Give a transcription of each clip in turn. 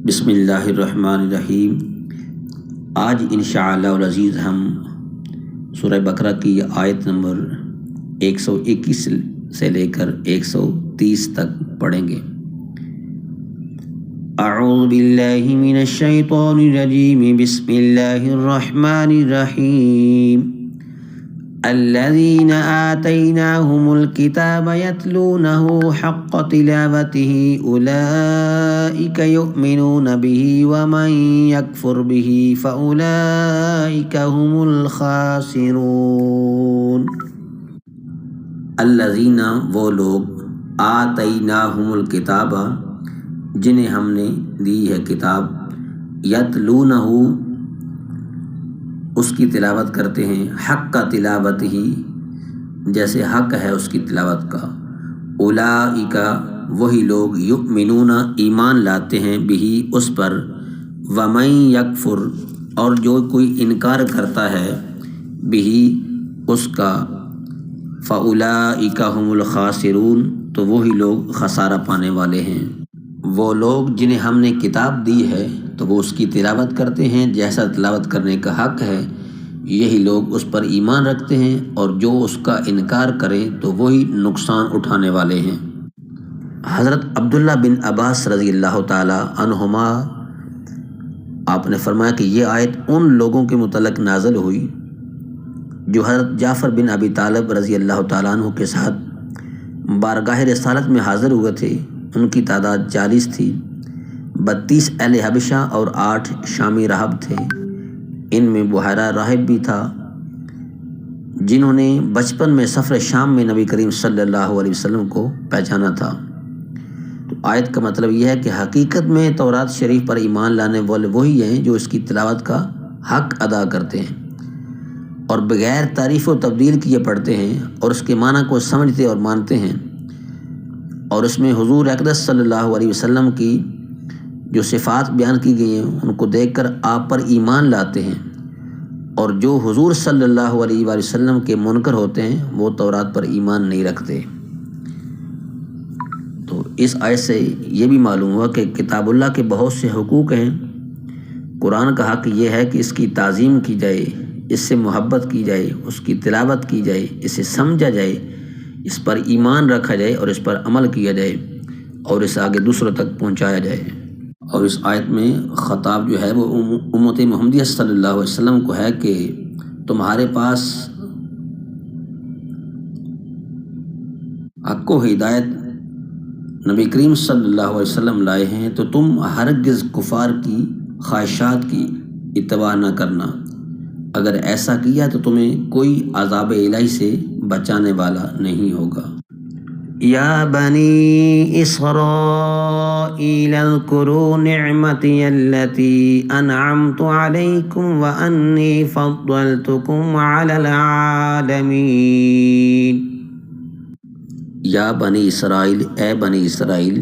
بسم اللہ الرحمن الرحیم۔ آج انشاءاللہ العزیز ہم سورہ بقرہ کی آیت نمبر 121 سے لے کر 130 تک پڑھیں گے۔ اعوذ باللہ من الشیطان الرجیم، بسم اللہ الرحمن الرحیم۔ الذین آتیناہم الکتاب یتلونہ حق تلاوتہ اولئک یؤمنون بہ ومن یکفر بہ فاولئک هم الخاسرون۔ الذین وہ لوگ آتیناہم الکتاب جنہیں ہم نے دی ہے کتاب، یتلونہ اس کی تلاوت کرتے ہیں، حق کا تلاوت ہی جیسے حق ہے اس کی تلاوت کا، اولئک وہی لوگ، یؤمنون ایمان لاتے ہیں، بہی اس پر، ومن یکفر اور جو کوئی انکار کرتا ہے، بہی اس کا، فاولئک هم الخاسرون تو وہی لوگ خسارہ پانے والے ہیں۔ وہ لوگ جنہیں ہم نے کتاب دی ہے تو وہ اس کی تلاوت کرتے ہیں جیسا تلاوت کرنے کا حق ہے، یہی لوگ اس پر ایمان رکھتے ہیں، اور جو اس کا انکار کریں تو وہی نقصان اٹھانے والے ہیں۔ حضرت عبداللہ بن عباس رضی اللہ تعالی عنہما آپ نے فرمایا کہ یہ آیت ان لوگوں کے متعلق نازل ہوئی جو حضرت جعفر بن ابی طالب رضی اللہ تعالیٰ عنہ کے ساتھ بارگاہ رسالت میں حاضر ہوئے تھے۔ ان کی تعداد 40 تھی، 32 اہل حبشہ اور 8 شامی راہب تھے۔ ان میں بحیرہ راہب بھی تھا، جنہوں نے بچپن میں سفر شام میں نبی کریم صلی اللہ علیہ وسلم کو پہچانا تھا۔ تو آیت کا مطلب یہ ہے کہ حقیقت میں تورات شریف پر ایمان لانے والے وہی ہیں جو اس کی تلاوت کا حق ادا کرتے ہیں اور بغیر تعریف و تبدیل کیے پڑھتے ہیں، اور اس کے معنی کو سمجھتے اور مانتے ہیں، اور اس میں حضور اقدس صلی اللہ علیہ وسلم کی جو صفات بیان کی گئی ہیں ان کو دیکھ کر آپ پر ایمان لاتے ہیں، اور جو حضور صلی اللہ علیہ وآلہ وسلم کے منکر ہوتے ہیں وہ تورات پر ایمان نہیں رکھتے۔ تو اس آیت سے یہ بھی معلوم ہوا کہ کتاب اللہ کے بہت سے حقوق ہیں۔ قرآن کا حق یہ ہے کہ اس کی تعظیم کی جائے، اس سے محبت کی جائے، اس کی تلاوت کی جائے، اسے سمجھا جائے، اس پر ایمان رکھا جائے اور اس پر عمل کیا جائے، اور اسے آگے دوسروں تک پہنچایا جائے۔ اور اس آیت میں خطاب جو ہے وہ امت محمدیہ صلی اللہ علیہ وسلم کو ہے کہ تمہارے پاس حق و ہدایت نبی کریم صلی اللہ علیہ وسلم لائے ہیں، تو تم ہرگز کفار کی خواہشات کی اتباع نہ کرنا۔ اگر ایسا کیا تو تمہیں کوئی عذاب الہی سے بچانے والا نہیں ہوگا۔ یا بنی اسرائیل اذکروا نعمتی التی انعمت علیکم وانی فضلتکم علی العالمین۔ یا بنی اسرائیل، اے بنی اسرائیل،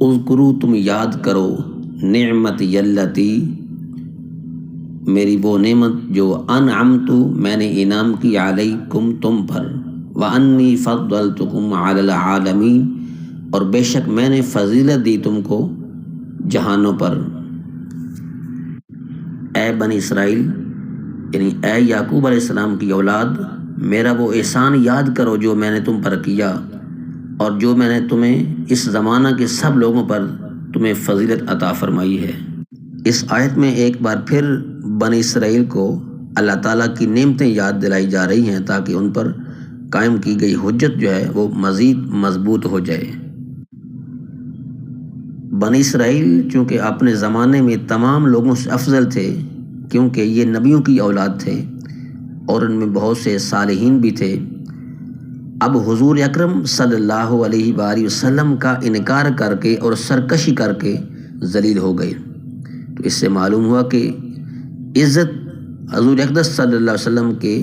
اذکروا تم یاد کرو، نعمتی التی میری وہ نعمت جو انعمت میں نے انعام کی، علیکم تم پر، وانی فضلتکم علی العالمین اور بے شک میں نے فضیلت دی تم کو جہانوں پر۔ اے بنی اسرائیل یعنی اے یعقوب علیہ السلام کی اولاد، میرا وہ احسان یاد کرو جو میں نے تم پر کیا، اور جو میں نے تمہیں اس زمانہ کے سب لوگوں پر تمہیں فضیلت عطا فرمائی ہے۔ اس آیت میں ایک بار پھر بنی اسرائیل کو اللہ تعالیٰ کی نعمتیں یاد دلائی جا رہی ہیں تاکہ ان پر قائم کی گئی حجت جو ہے وہ مزید مضبوط ہو جائے۔ بنی اسرائیل چونکہ اپنے زمانے میں تمام لوگوں سے افضل تھے، کیونکہ یہ نبیوں کی اولاد تھے اور ان میں بہت سے صالحین بھی تھے، اب حضور اکرم صلی اللہ علیہ وآلہ وسلم کا انکار کر کے اور سرکشی کر کے ذلیل ہو گئے۔ تو اس سے معلوم ہوا کہ عزت حضور اقدس صلی اللہ علیہ وسلم کے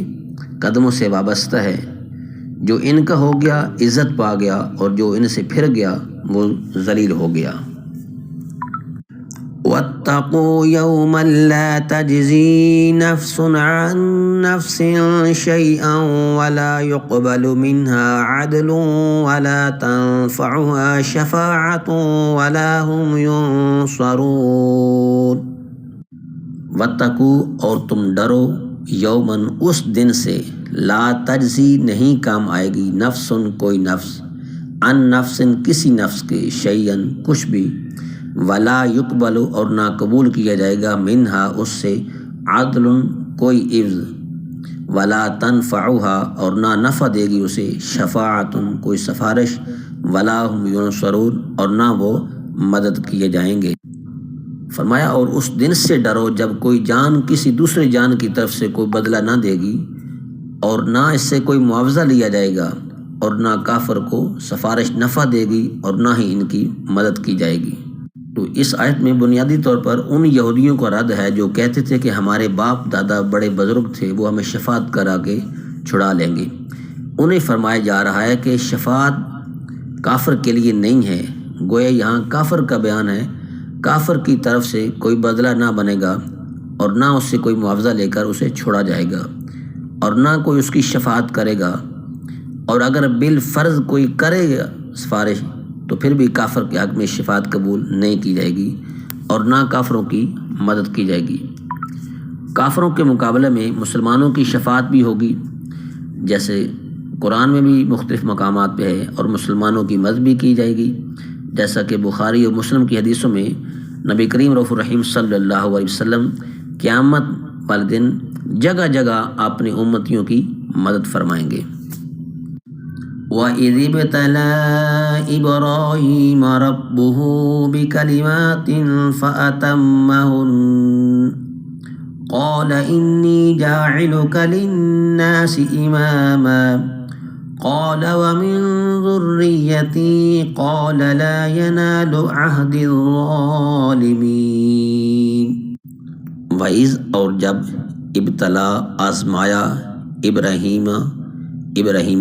قدموں سے وابستہ ہے۔ جو ان کا ہو گیا عزت پا گیا، اور جو ان سے پھر گیا وہ ذلیل ہو گیا۔ واتقوا يوما لا تجزي نفس عن نفس شيئا ولا يقبل منها عدل ولا تنفعها شفاعة ولا هم ينصرون۔ واتقوا، اور تم ڈرو، یومن، اس دن سے، لا تجزی، نہیں کام آئے گی، نفس، کوئی نفس، عن نفس، کسی نفس کے، شیئن، کچھ بھی، ولا یقبل، اور نہ قبول کیا جائے گا، منہا، اس سے، عدل، کوئی عوض، ولا تنفعها، اور نہ نفع دے گی اسے، شفاعت، کوئی سفارش، ولا هم ینصرون، اور نہ وہ مدد کیے جائیں گے۔ فرمایا اور اس دن سے ڈرو جب کوئی جان کسی دوسرے جان کی طرف سے کوئی بدلہ نہ دے گی، اور نہ اس سے کوئی معاوضہ لیا جائے گا، اور نہ کافر کو سفارش نفع دے گی، اور نہ ہی ان کی مدد کی جائے گی۔ تو اس آیت میں بنیادی طور پر ان یہودیوں کا رد ہے جو کہتے تھے کہ ہمارے باپ دادا بڑے بزرگ تھے، وہ ہمیں شفاعت کرا کے چھڑا لیں گے۔ انہیں فرمایا جا رہا ہے کہ شفاعت کافر کے لیے نہیں ہے، گویا یہاں کافر کا بیان ہے، کافر کی طرف سے کوئی بدلہ نہ بنے گا، اور نہ اس سے کوئی معاوضہ لے کر اسے چھوڑا جائے گا، اور نہ کوئی اس کی شفاعت کرے گا، اور اگر بالفرض کوئی کرے گا سفارش تو پھر بھی کافر کے حق میں شفاعت قبول نہیں کی جائے گی، اور نہ کافروں کی مدد کی جائے گی۔ کافروں کے مقابلے میں مسلمانوں کی شفاعت بھی ہوگی، جیسے قرآن میں بھی مختلف مقامات پہ ہے، اور مسلمانوں کی مدد بھی کی جائے گی، جیسا کہ بخاری اور مسلم کی حدیثوں میں نبی کریم رؤوف الرحیم صلی اللہ علیہ وسلم قیامت والے دن جگہ جگہ اپنی امتیوں کی مدد فرمائیں گے۔ وَإِذِ ابْتَلَىٰ إِبْرَاهِيمَ رَبُّهُ بِكَلِمَاتٍ فَأَتَمَّهُنَّ قَالَ إِنِّي جَاعِلُكَ لِلنَّاسِ إِمَامًا قَالَ وَمِن ذُرِّيَّتِي قَالَ لَا يَنَالُ عَهْدِ الظَّالِمِينَ۔ وَإِذ، اور جب، ابتلا، آزمایا، ابراہیم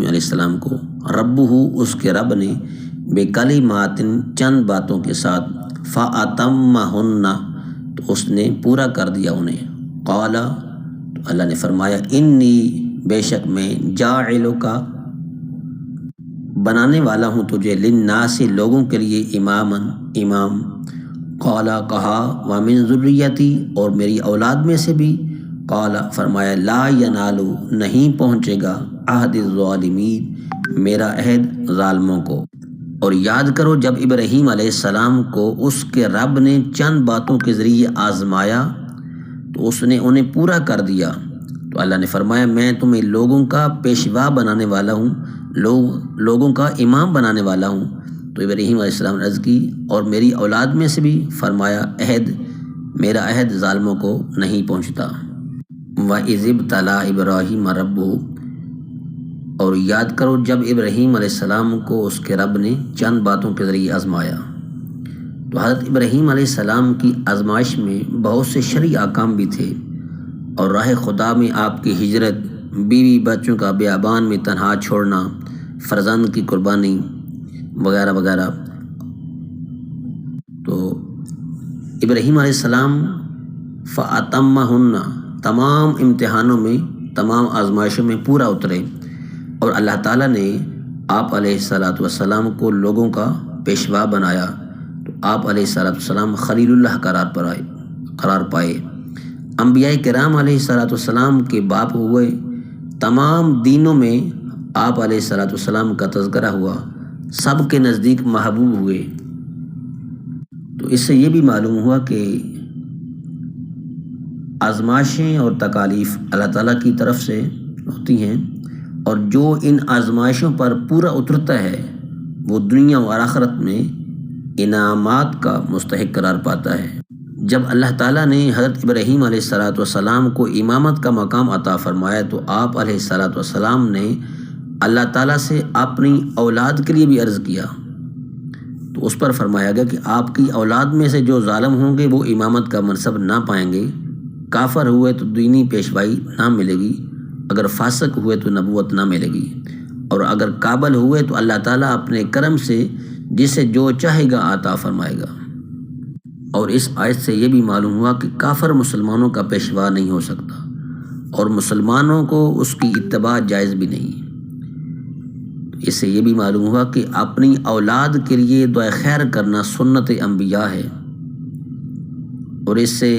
علیہ السلام کو، ربہ، اس کے رب نے، بکلمات، چند باتوں کے ساتھ، فَأَتَمَّهُنَّ، تو اس نے پورا کر دیا انہیں، قال، تو اللہ نے فرمایا، انی، بے شک میں، جاعلک، بنانے والا ہوں تجھے، للناس، لوگوں کے لیے، امام، قال، کہا، ومن ذریتی، اور میری اولاد میں سے بھی، قال، فرمایا، لا ینالو، نہیں پہنچے گا، عہد الظالمین، میرا عہد ظالموں کو۔ اور یاد کرو جب ابراہیم علیہ السلام کو اس کے رب نے چند باتوں کے ذریعے آزمایا تو اس نے انہیں پورا کر دیا، تو اللہ نے فرمایا میں تمہیں لوگوں کا پیشوا بنانے والا ہوں، لوگوں کا امام بنانے والا ہوں۔ تو ابراہیم علیہ السلام نے عرض کی، اور میری اولاد میں سے بھی، فرمایا، میرا عہد ظالموں کو نہیں پہنچتا۔ وَإِذِ ابْتَلَىٰ إِبْرَاهِيمَ رَبُّهُ، اور یاد کرو جب ابراہیم علیہ السلام کو اس کے رب نے چند باتوں کے ذریعے آزمایا۔ تو حضرت ابراہیم علیہ السلام کی آزمائش میں بہت سے شرعی احکام بھی تھے، اور راہ خدا میں آپ کی ہجرت، بیوی بچوں کا بیابان میں تنہا چھوڑنا، فرزند کی قربانی وغیرہ وغیرہ۔ تو ابراہیم علیہ السلام فَأَتَمَّهُنَّ، تمام امتحانوں میں، تمام آزمائشوں میں پورا اترے، اور اللہ تعالیٰ نے آپ علیہ السلام کو لوگوں کا پیشوا بنایا، تو آپ علیہ السلام خلیل اللہ قرار پائے، انبیاء کرام علیہ السلام کے باپ ہوئے، تمام دینوں میں آپ علیہ السلام کا تذکرہ ہوا، سب کے نزدیک محبوب ہوئے۔ تو اس سے یہ بھی معلوم ہوا کہ آزمائشیں اور تکالیف اللہ تعالیٰ کی طرف سے ہوتی ہیں، اور جو ان آزمائشوں پر پورا اترتا ہے وہ دنیا و آخرت میں انعامات کا مستحق قرار پاتا ہے۔ جب اللہ تعالیٰ نے حضرت ابراہیم علیہ السلام کو امامت کا مقام عطا فرمایا تو آپ علیہ السلام نے اللہ تعالیٰ سے اپنی اولاد کے لیے بھی عرض کیا، تو اس پر فرمایا گیا کہ آپ کی اولاد میں سے جو ظالم ہوں گے وہ امامت کا منصب نہ پائیں گے، کافر ہوئے تو دینی پیشوائی نہ ملے گی، اگر فاسق ہوئے تو نبوت نہ ملے گی، اور اگر قابل ہوئے تو اللہ تعالیٰ اپنے کرم سے جسے جو چاہے گا عطا فرمائے گا۔ اور اس آیت سے یہ بھی معلوم ہوا کہ کافر مسلمانوں کا پیشوا نہیں ہو سکتا اور مسلمانوں کو اس کی اتباع جائز بھی نہیں۔ اس سے یہ بھی معلوم ہوا کہ اپنی اولاد کے لیے دعا خیر کرنا سنت انبیاء ہے۔ اور اس سے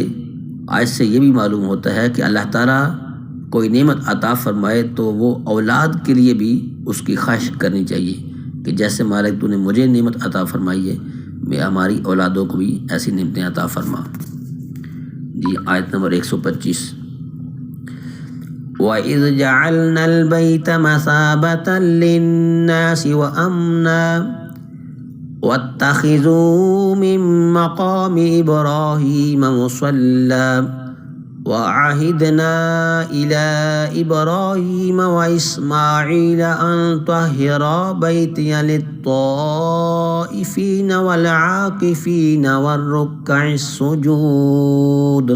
آیت سے یہ بھی معلوم ہوتا ہے کہ اللہ تعالیٰ کوئی نعمت عطا فرمائے تو وہ اولاد کے لیے بھی اس کی خواہش کرنی چاہیے کہ جیسے مالک تو نے مجھے نعمت عطا فرمائی ہے، میں ہماری اولادوں کو بھی ایسی نعمتیں عطا فرما۔ جی آیت نمبر 125۔ وَإِذْ جَعَلْنَا الْبَيْتَ مَثَابَةً لِلنَّاسِ وَأَمْنًا وَاتَّخِذُوا مِن مَّقَامِ إِبْرَاهِيمَ مُصَلًّى وَعَهِدْنَا إِلَىٰ إِبْرَاهِيمَ وَإِسْمَاعِيلَ أَن طَهِّرَا بَيْتِيَ لِلطَّائِفِينَ وَالْعَاكِفِينَ وَالرُّكَّعِ السُّجُودِ۔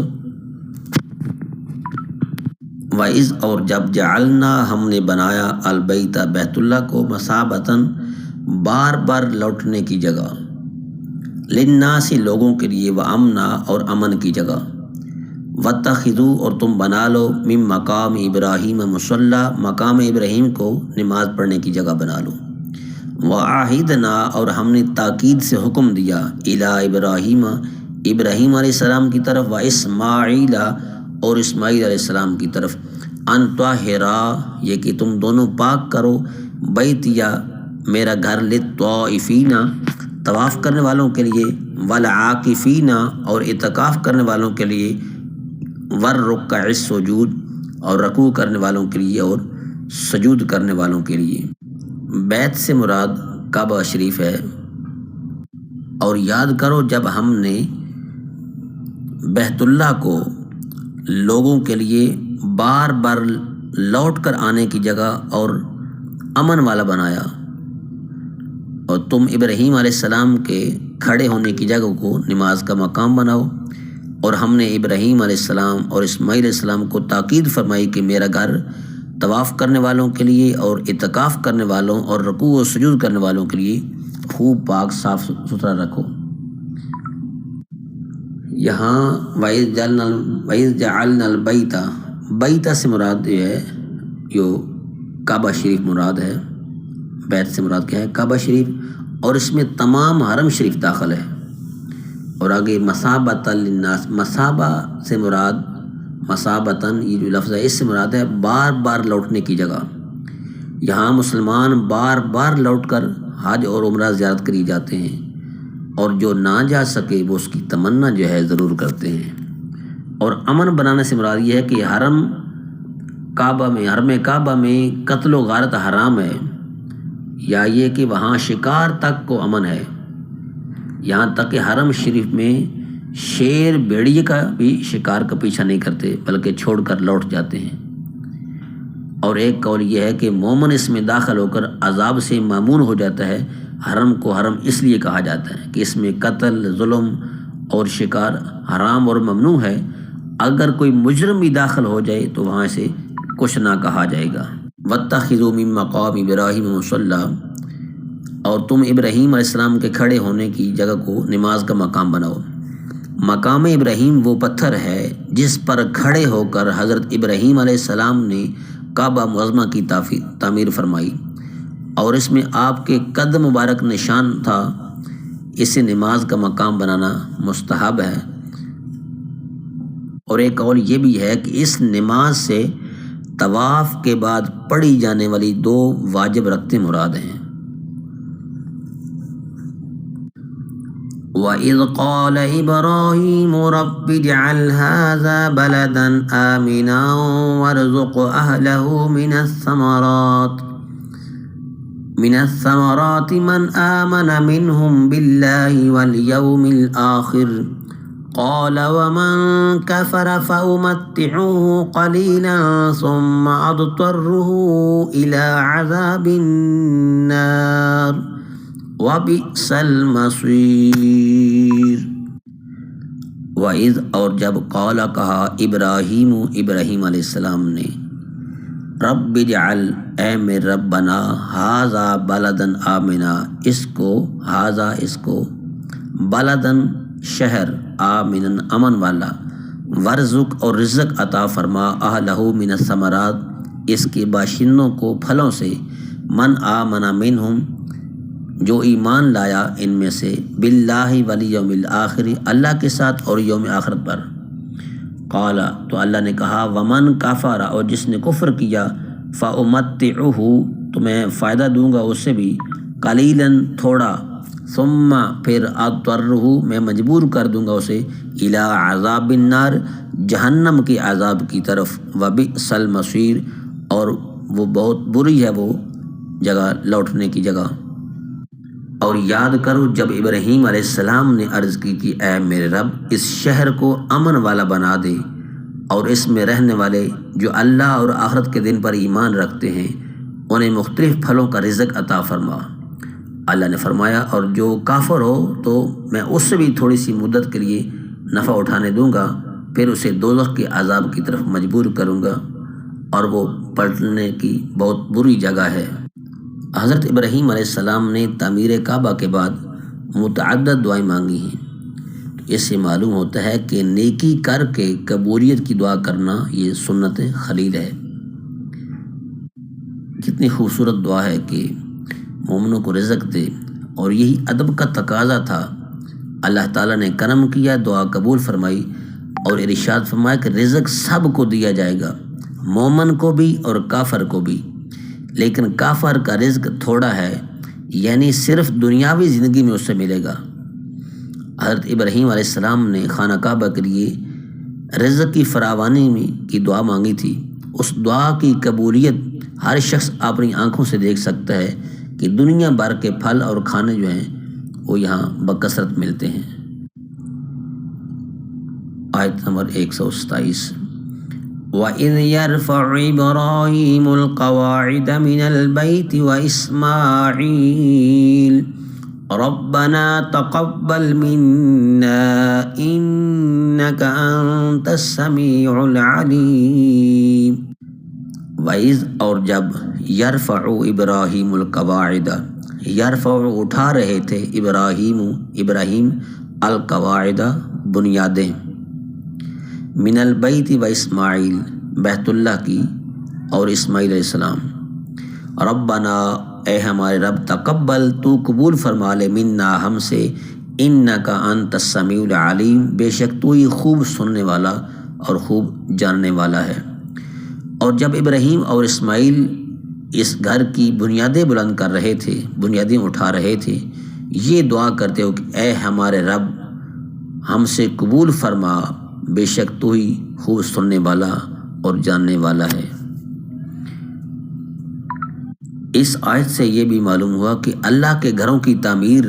وَإِذْ اور جب جعلنا ہم نے بنایا البیت بیت اللہ کو مثابتاً بار بار لوٹنے کی جگہ، للناس لوگوں کے لیے، وامنا اور امن کی جگہ، واتخذوا اور تم بنا لو من مقام ابراہیم مصلی مقام ابراہیم کو نماز پڑھنے کی جگہ بنا لو، وعاہدنا اور ہم نے تاکید سے حکم دیا الی ابراہیم ابراہیم علیہ السلام کی طرف، واسماعیل اور اسماعیل علیہ السلام کی طرف، ان طاہرا یہ کہ تم دونوں پاک کرو، بیتیا میرا گھر، للطائفین طواف کرنے والوں کے لیے، والعاکفین اور اعتکاف کرنے والوں کے لیے، والرکع السجود اور رکوع کرنے والوں کے لیے اور سجود کرنے والوں کے لیے۔ بیت سے مراد کعبہ شریف ہے۔ اور یاد کرو جب ہم نے بیت اللہ کو لوگوں کے لیے بار بار لوٹ کر آنے کی جگہ اور امن والا بنایا، اور تم ابراہیم علیہ السلام کے کھڑے ہونے کی جگہ کو نماز کا مقام بناؤ، اور ہم نے ابراہیم علیہ السلام اور اسماعیل علیہ السلام کو تاکید فرمائی کہ میرا گھر طواف کرنے والوں کے لیے اور اعتکاف کرنے والوں اور رکوع و سجود کرنے والوں کے لیے خوب پاک صاف ستھرا رکھو۔ یہاں وَإِذْ جَعَلْنَا الْبَيْتَ، بیت سے مراد جو ہے جو کعبہ شریف مراد ہے، بیت سے مراد کیا ہے؟ کعبہ شریف، اور اس میں تمام حرم شریف داخل ہے۔ اور آگے مثابۃ للناس، مثابہ سے مراد، مثابتاً یہ جو لفظ ہے اس سے مراد ہے بار بار لوٹنے کی جگہ۔ یہاں مسلمان بار بار لوٹ کر حج اور عمرہ زیارت کری جاتے ہیں، اور جو نہ جا سکے وہ اس کی تمنا جو ہے ضرور کرتے ہیں۔ اور امن بنانے سے مراد یہ ہے کہ حرم کعبہ میں قتل و غارت حرام ہے، یا یہ کہ وہاں شکار تک کو امن ہے، یہاں تک کہ حرم شریف میں شیر بھیڑیے کا بھی شکار کا پیچھا نہیں کرتے بلکہ چھوڑ کر لوٹ جاتے ہیں۔ اور ایک قول یہ ہے کہ مومن اس میں داخل ہو کر عذاب سے معمون ہو جاتا ہے۔ حرم کو حرم اس لیے کہا جاتا ہے کہ اس میں قتل، ظلم اور شکار حرام اور ممنوع ہے۔ اگر کوئی مجرم بھی داخل ہو جائے تو وہاں سے کچھ نہ کہا جائے گا۔ وَاتَّخِذُوا مِن مَّقَامِ إِبْرَاهِيمَ مُصَلًّى اور تم ابراہیم علیہ السلام کے کھڑے ہونے کی جگہ کو نماز کا مقام بناؤ۔ مقام ابراہیم وہ پتھر ہے جس پر کھڑے ہو کر حضرت ابراہیم علیہ السلام نے کعبہ معظمہ کی تعمیر فرمائی، اور اس میں آپ کے قدم مبارک نشان تھا۔ اسے نماز کا مقام بنانا مستحب ہے۔ اور ایک قول یہ بھی ہے کہ اس نماز سے طواف کے بعد پڑھی جانے والی 2 واجب رکعتیں مراد ہیں۔ وَإِذْ قَالَ إِبْرَاهِيمُ رَبِّ اجْعَلْ هَٰذَا بَلَدًا آمِنًا وَارْزُقْ أَهْلَهُ مِنَ الثَّمَرَاتِ مَنْ آمَنَ مِنْهُمْ بِاللَّهِ وَالْيَوْمِ الْآخِرِ قَالَ وَمَنْ كَفَرَ فَأُمَتِّعُهُ قَلِيلًا ثُمَّ أَضْطَرُّهُ إِلَىٰ عَذَابِ النَّارِ وَبِئْسَ الْمَصِيرُ۔ وَإِذْ اور جب قال کہا ابراہیم علیہ السلام نے، رب اجعل اے میرے رب بنا، ھذا بلدن آمنا اس کو بلدن شہر آمنا امن والا، ورزق اور رزق عطا فرما اہلہ من الثمرات اس کے باشندوں کو پھلوں سے، من آمن منہم جو ایمان لایا ان میں سے، باللہ والیوم الآخر اللہ کے ساتھ اور یوم آخرت پر۔ قال تو اللہ نے کہا ومن کفر اور جس نے کفر کیا، فأمتعہ تو میں فائدہ دوں گا اسے بھی، قلیلا تھوڑا، ثم پھر اضطرہ میں مجبور کر دوں گا اسے، الی عذاب النار جہنم کے عذاب کی طرف، وبئس المصیر اور وہ بہت بری ہے وہ جگہ لوٹنے کی جگہ۔ اور یاد کرو جب ابراہیم علیہ السلام نے عرض کی کہ اے میرے رب اس شہر کو امن والا بنا دے اور اس میں رہنے والے جو اللہ اور آخرت کے دن پر ایمان رکھتے ہیں انہیں مختلف پھلوں کا رزق عطا فرما۔ اللہ نے فرمایا اور جو کافر ہو تو میں اس سے بھی تھوڑی سی مدت کے لیے نفع اٹھانے دوں گا، پھر اسے دوزخ کے عذاب کی طرف مجبور کروں گا اور وہ پلٹنے کی بہت بری جگہ ہے۔ حضرت ابراہیم علیہ السلام نے تعمیر کعبہ کے بعد متعدد دعائیں مانگی ہیں۔ اس سے معلوم ہوتا ہے کہ نیکی کر کے قبولیت کی دعا کرنا یہ سنت خلیل ہے۔ کتنی خوبصورت دعا ہے کہ مومنوں کو رزق دے، اور یہی ادب کا تقاضا تھا۔ اللہ تعالیٰ نے کرم کیا، دعا قبول فرمائی اور ارشاد فرمایا کہ رزق سب کو دیا جائے گا، مومن کو بھی اور کافر کو بھی، لیکن کافر کا رزق تھوڑا ہے، یعنی صرف دنیاوی زندگی میں اس سے ملے گا۔ حضرت ابراہیم علیہ السلام نے خانہ کعبہ کے لیے رزق کی فراوانی کی دعا مانگی تھی۔ اس دعا کی قبولیت ہر شخص اپنی آنکھوں سے دیکھ سکتا ہے کہ دنیا بھر کے پھل اور کھانے جو ہیں وہ یہاں بکثرت ملتے ہیں۔ آیت نمبر 127 وَإِذْ يَرْفَعُ إِبْرَاهِيمُ الْقَوَاعِدَ مِنَ الْبَيْتِ وَإِسْمَاعِيلُ رَبَّنَا تَقَبَّلْ مِنَّا إِنَّكَ أَنْتَ السَّمِيعُ الْعَلِيمُ۔ وَإِذْ اور جب یرفع ابراہیم القواعد، یرفع اٹھا رہے تھے ابراہیم القواعد بنیادیں، من البیت و اسماعیل بیت اللہ کی اور اسماعیل علیہ السلام، ربنا اے ہمارے رب تقبل تو قبول فرما لے، منا ہم سے، انکا انت السمیع العلیم بے شک تو ہی خوب سننے والا اور خوب جاننے والا ہے۔ اور جب ابراہیم اور اسماعیل اس گھر کی بنیادیں بلند کر رہے تھے، بنیادیں اٹھا رہے تھے، یہ دعا کرتے ہو کہ اے ہمارے رب ہم سے قبول فرما، بے شک تو ہی خوب سننے والا اور جاننے والا ہے۔ اس آیت سے یہ بھی معلوم ہوا کہ اللہ کے گھروں کی تعمیر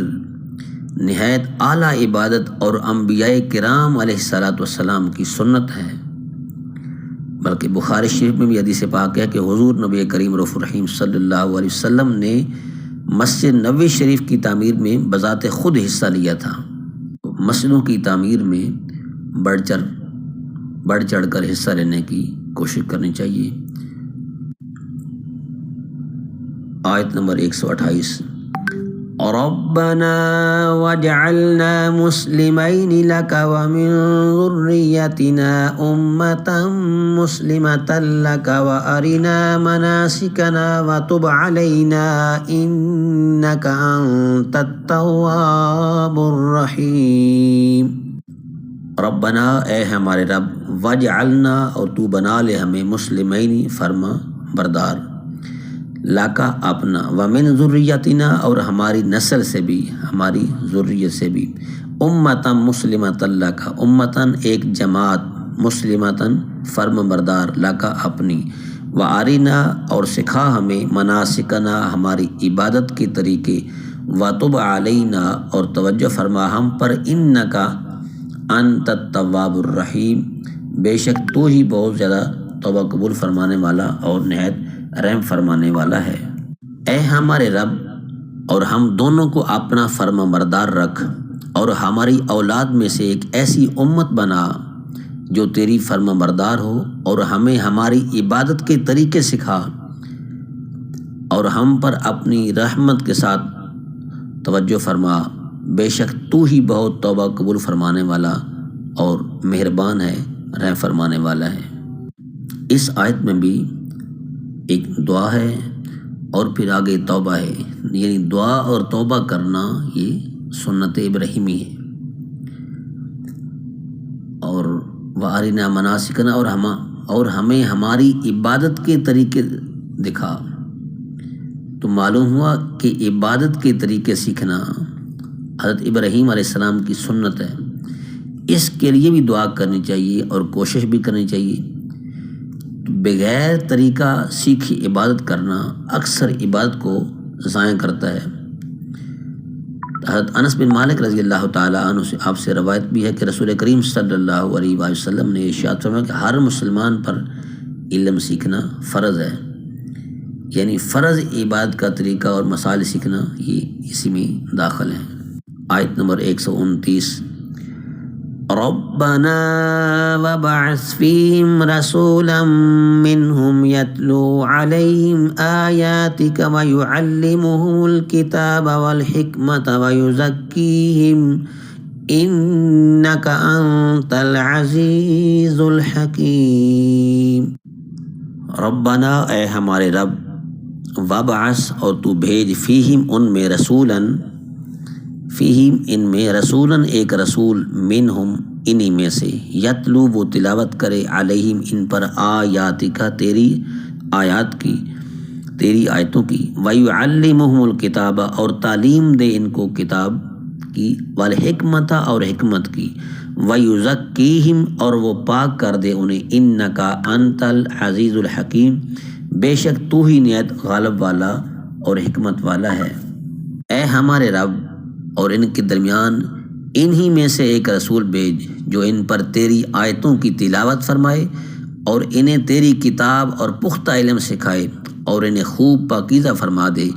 نہایت اعلیٰ عبادت اور انبیاء کرام علیہ الصلاۃ والسلام کی سنت ہے۔ بلکہ بخاری شریف میں بھی حدیث پاک ہے کہ حضور نبی کریم رؤوف الرحیم صلی اللہ علیہ وسلم نے مسجد نبوی شریف کی تعمیر میں بذات خود حصہ لیا تھا۔ مسجدوں کی تعمیر میں بڑھ چڑھ کر حصہ لینے کی کوشش کرنی چاہیے۔ آیت نمبر 128 ربنا واجعلنا مسلمین لک ومن ذریتنا امة مسلمة لک وارنا مناسکنا وتب علینا انک انت التواب الرحیم۔ ربنا اے ہمارے رب، واجعلنا اور تو بنا لے ہمیں، مسلمین فرما بردار، لاکا اپنا، ومن ذریتنا اور ہماری نسل سے بھی، ہماری ذریت سے بھی، امتاً مسلمتاً لاکا، امتاً ایک جماعت، مسلمتاً فرم بردار، لاکا اپنی، وارنا اور سکھا ہمیں، مناسکنا ہماری عبادت کے طریقے، وتب علینا اور توجہ فرما ہم پر، انکا انت التواب الرحیم بے شک تو ہی بہت زیادہ توبہ قبول فرمانے والا اور نہایت رحم فرمانے والا ہے۔ اے ہمارے رب اور ہم دونوں کو اپنا فرما بردار رکھ، اور ہماری اولاد میں سے ایک ایسی امت بنا جو تیری فرما بردار ہو، اور ہمیں ہماری عبادت کے طریقے سکھا، اور ہم پر اپنی رحمت کے ساتھ توجہ فرما، بے شک تو ہی بہت توبہ قبول فرمانے والا اور مہربان ہے، رحم فرمانے والا ہے۔ اس آیت میں بھی ایک دعا ہے اور پھر آگے توبہ ہے، یعنی دعا اور توبہ کرنا یہ سنت ابراہیمی ہے۔ اور وَأَرِنَا مَنَاسِكَنَا، اور ہمیں ہماری عبادت کے طریقے دکھا۔ تو معلوم ہوا کہ عبادت کے طریقے سیکھنا حضرت ابراہیم علیہ السلام کی سنت ہے۔ اس کے لیے بھی دعا کرنی چاہیے اور کوشش بھی کرنی چاہیے۔ بغیر طریقہ سیکھی عبادت کرنا اکثر عبادت کو ضائع کرتا ہے۔ حضرت انس بن مالک رضی اللہ تعالیٰ عنہ سے آپ سے روایت بھی ہے کہ رسول کریم صلی اللہ علیہ وآلہ وسلم نے ارشاد فرمایا کہ ہر مسلمان پر علم سیکھنا فرض ہے، یعنی فرض عبادت کا طریقہ اور مسائل سیکھنا یہ اسی میں داخل ہیں۔ آیت نمبر 129، ربنا وبعث فيهم رسولا منهم يتلو عليهم آياتك ويعلمهم الكتاب والحكمة ويزكيهم إنك أنت العزيز الحكيم۔ ربنا اے ہمارے رب، وبعث اور تو بھیج، فیہم ان میں، رسولاً فیہم ان میں، رسولاً ایک رسول، منہم انہی میں سے، یتلو وہ تلاوت کرے، علیہم ان پر، آیاتک تیری آیات کی، تیری آیتوں کی، ویعلمہم الکتاب اور تعلیم دے ان کو کتاب کی، والحکمت اور حکمت کی، ویزکیہم اور وہ پاک کر دے انہیں، انکا انت العزیز الحکیم بے شک تو ہی نہایت غالب والا اور حکمت والا ہے۔ اے ہمارے رب، اور ان کے درمیان انہی میں سے ایک رسول بھیج جو ان پر تیری آیتوں کی تلاوت فرمائے اور انہیں تیری کتاب اور پختہ علم سکھائے اور انہیں خوب پاکیزہ فرما دے،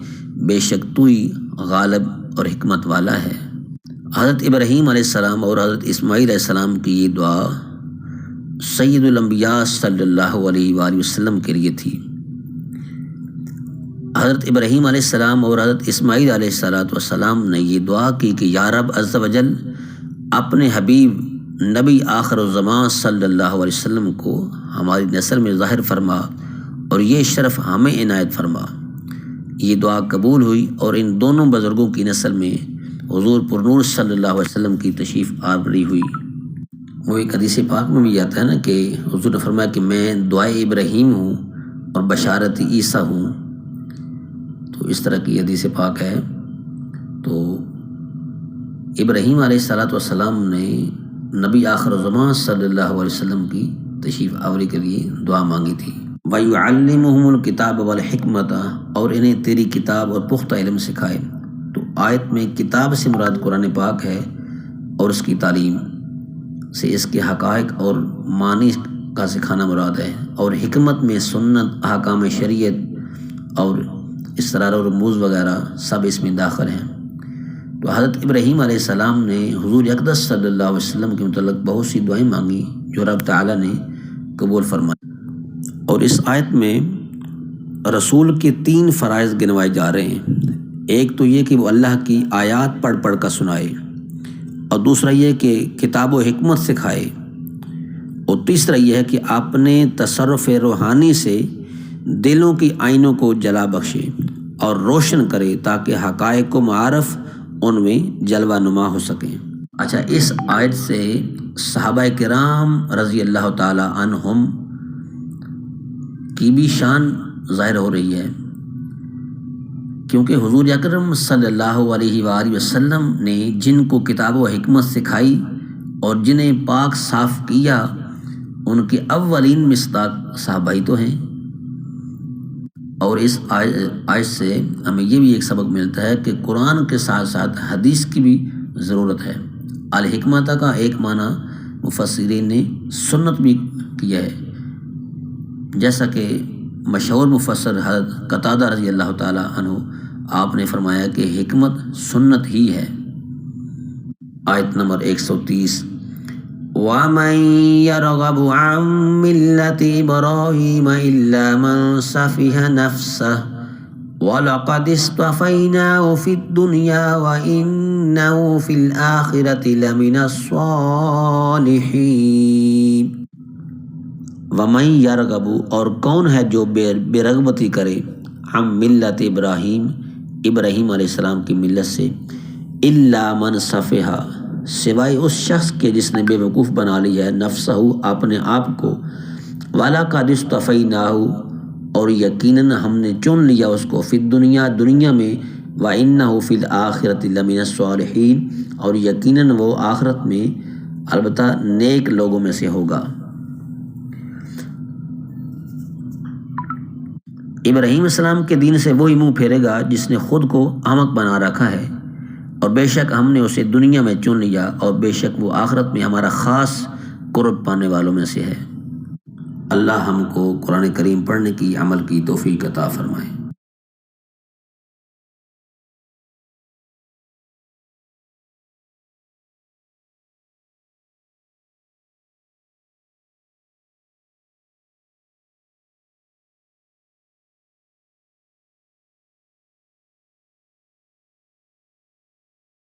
بے شک تو ہی غالب اور حکمت والا ہے۔ حضرت ابراہیم علیہ السلام اور حضرت اسماعیل علیہ السلام کی یہ دعا سید الانبیاء صلی اللہ علیہ وآلہ وسلم کے لیے تھی۔ حضرت ابراہیم علیہ السلام اور حضرت اسماعیل علیہ السلام نے یہ دعا کی کہ یا رب عز و جل اپنے حبیب نبی آخر الزمان صلی اللہ علیہ وسلم کو ہماری نسل میں ظاہر فرما اور یہ شرف ہمیں عنایت فرما۔ یہ دعا قبول ہوئی اور ان دونوں بزرگوں کی نسل میں حضور پرنور صلی اللہ علیہ وسلم کی تشریف آوری ہوئی۔ وہ ایک حدیث پاک میں بھی آتا ہے نا کہ حضور نے فرمایا کہ میں دعائے ابراہیم ہوں اور بشارت عیسیٰ ہوں، تو اس طرح کی حدیث پاک ہے۔ تو ابراہیم علیہ السلام نے نبی آخر الزمان صلی اللہ علیہ وسلم کی تشریف آوری کے لیے دعا مانگی تھی۔ وَيُعَلِّمُهُمُ الْكِتَابَ وَالْحِكْمَةَ اور انہیں تیری کتاب اور پختہ علم سکھائے۔ تو آیت میں کتاب سے مراد قرآن پاک ہے اور اس کی تعلیم سے اس کے حقائق اور معنی کا سکھانا مراد ہے، اور حکمت میں سنت، احکام شریعت اور اسرار و رموز وغیرہ سب اس میں داخل ہیں۔ تو حضرت ابراہیم علیہ السلام نے حضور اقدس صلی اللہ علیہ وسلم کے متعلق بہت سی دعائیں مانگی جو رب تعالیٰ نے قبول فرمائی۔ اور اس آیت میں رسول کے 3 فرائض گنوائے جا رہے ہیں۔ ایک تو یہ کہ وہ اللہ کی آیات پڑھ پڑھ کر سنائے، اور دوسرا یہ کہ کتاب و حکمت سکھائے، اور تیسرا یہ ہے کہ اپنے تصرف روحانی سے دلوں کی آئینوں کو جلا بخشے اور روشن کرے تاکہ حقائق و معارف ان میں جلوہ نما ہو سکیں۔ اچھا، اس آیت سے صحابہ کرام رضی اللہ تعالی عنہم کی بھی شان ظاہر ہو رہی ہے، کیونکہ حضور اکرم صلی اللہ علیہ وآلہ وسلم نے جن کو کتاب و حکمت سکھائی اور جنہیں پاک صاف کیا، ان کے اولین مصداق صحابہ ہی تو ہیں۔ اور اس آیت سے ہمیں یہ بھی ایک سبق ملتا ہے کہ قرآن کے ساتھ ساتھ حدیث کی بھی ضرورت ہے۔ الحکمت کا ایک معنی مفسرین نے سنت بھی کیا ہے، جیسا کہ مشہور مفسر حضرت قتادہ رضی اللہ تعالیٰ عنہ آپ نے فرمایا کہ حکمت سنت ہی ہے۔ آیت نمبر 130، وَمَن يَرْغَبُ عَن مِّلَّةِ إِبْرَاهِيمَ إِلَّا مَن سَفِهَ نَفْسَهُ وَلَقَدِ اصْطَفَيْنَاهُ فِي الدُّنْيَا وَإِنَّهُ فِي الْآخِرَةِ لَمِنَ الصَّالِحِينَ۔ وَمَن يَرْغَبُ، اور کون ہے جو بے رغبتی کرے، عن ملت ابراہیم، ابراہیم علیہ السلام کی ملت سے، الا من صفح، سوائے اس شخص کے جس نے بے وقوف بنا لی ہے نفسہ، اپنے آپ کو، وَلَقَدِ اصْطَفَيْنَاهُ، اور یقیناً ہم نے چن لیا اس کو، فی الدنیا، دنیا میں، وَإِنَّهُ فِي الْآخِرَةِ لَمِنَ الصَّالِحِينَ، اور یقیناً وہ آخرت میں البتہ نیک لوگوں میں سے ہوگا۔ ابراہیم علیہ السلام کے دین سے وہی منہ پھیرے گا جس نے خود کو احمق بنا رکھا ہے، اور بے شک ہم نے اسے دنیا میں چن لیا، اور بے شک وہ آخرت میں ہمارا خاص قرب پانے والوں میں سے ہے۔ اللہ ہم کو قرآن کریم پڑھنے کی، عمل کی توفیق عطا فرمائے۔